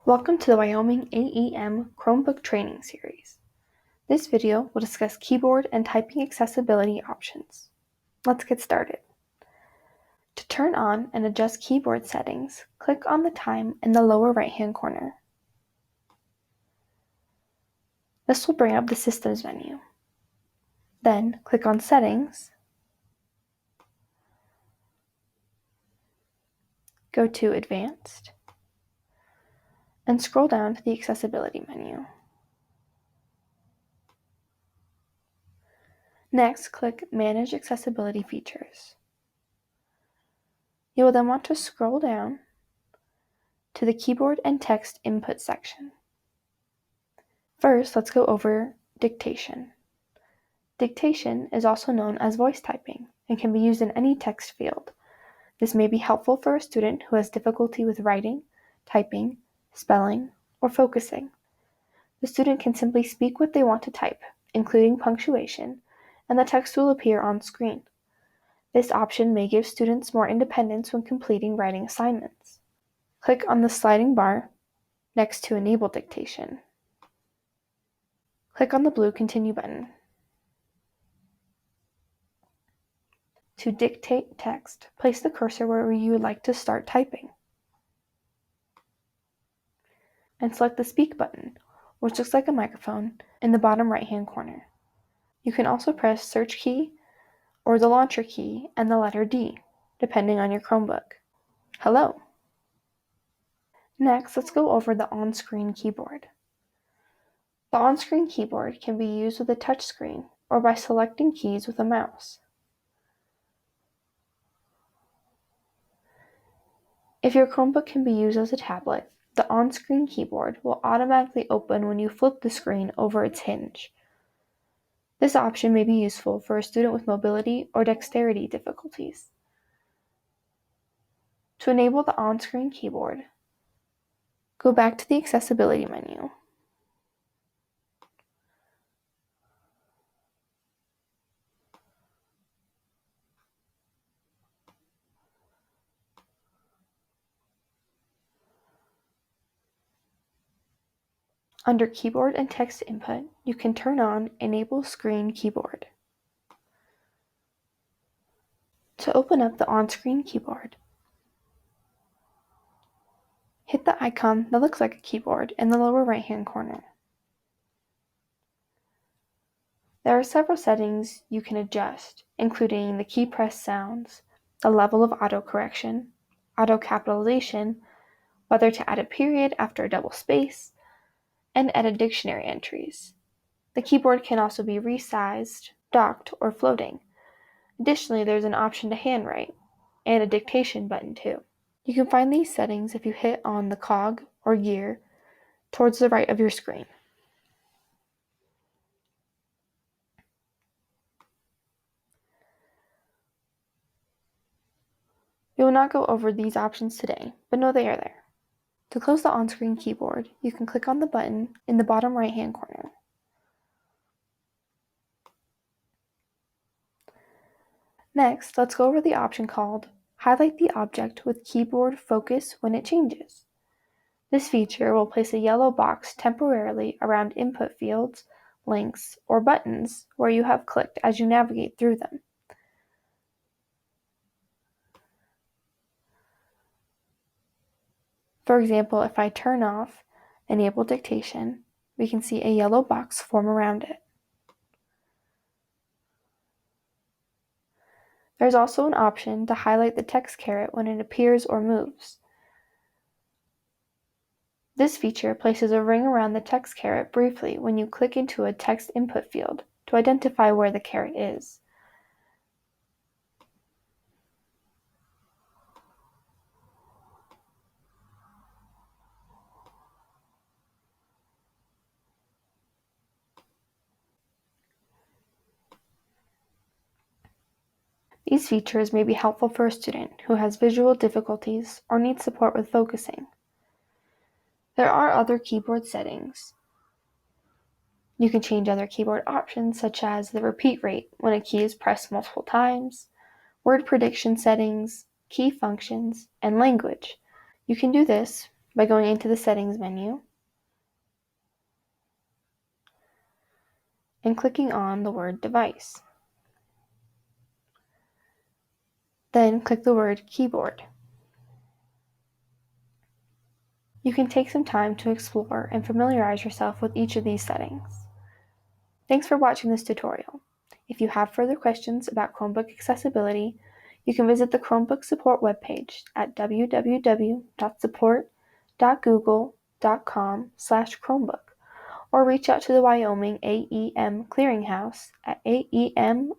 Welcome to the Wyoming AEM Chromebook training series. This video will discuss keyboard and typing accessibility options. Let's get started. To turn on and adjust keyboard settings, click on the time in the lower right-hand corner. This will bring up the Systems menu. Then click on Settings, go to Advanced, and scroll down to the Accessibility menu. Next, click Manage Accessibility Features. You will then want to scroll down to the Keyboard and Text Input section. First, let's go over dictation. Dictation is also known as voice typing and can be used in any text field. This may be helpful for a student who has difficulty with writing, typing, spelling, or focusing. The student can simply speak what they want to type, including punctuation, and the text will appear on screen. This option may give students more independence when completing writing assignments. Click on the sliding bar next to Enable Dictation. Click on the blue Continue button. To dictate text, place the cursor where you would like to start typing. And select the Speak button, which looks like a microphone, in the bottom right-hand corner. You can also press Search key or the Launcher key and the letter D, depending on your Chromebook. Hello! Next, let's go over the on-screen keyboard. The on-screen keyboard can be used with a touchscreen or by selecting keys with a mouse. If your Chromebook can be used as a tablet, the on-screen keyboard will automatically open when you flip the screen over its hinge. This option may be useful for a student with mobility or dexterity difficulties. To enable the on-screen keyboard, go back to the Accessibility menu. Under Keyboard and Text Input, you can turn on Enable Screen Keyboard. To open up the on-screen keyboard, hit the icon that looks like a keyboard in the lower right-hand corner. There are several settings you can adjust, including the key press sounds, the level of autocorrection, auto-capitalization, whether to add a period after a double space, and edit dictionary entries. The keyboard can also be resized, docked, or floating. Additionally, there's an option to handwrite, and a dictation button too. You can find these settings if you hit on the cog or gear towards the right of your screen. We will not go over these options today, but know they are there. To close the on-screen keyboard, you can click on the button in the bottom right-hand corner. Next, let's go over the option called Highlight the object with keyboard focus when it changes. This feature will place a yellow box temporarily around input fields, links, or buttons where you have clicked as you navigate through them. For example, if I turn off Enable Dictation, we can see a yellow box form around it. There's also an option to highlight the text caret when it appears or moves. This feature places a ring around the text caret briefly when you click into a text input field to identify where the caret is. These features may be helpful for a student who has visual difficulties or needs support with focusing. There are other keyboard settings. You can change other keyboard options such as the repeat rate when a key is pressed multiple times, word prediction settings, key functions, and language. You can do this by going into the Settings menu and clicking on the word Device. Then click the word Keyboard. You can take some time to explore and familiarize yourself with each of these settings. Thanks for watching this tutorial. If you have further questions about Chromebook accessibility, you can visit the Chromebook support webpage at www.support.google.com/Chromebook or reach out to the Wyoming AEM Clearinghouse at aem@uwyo.edu.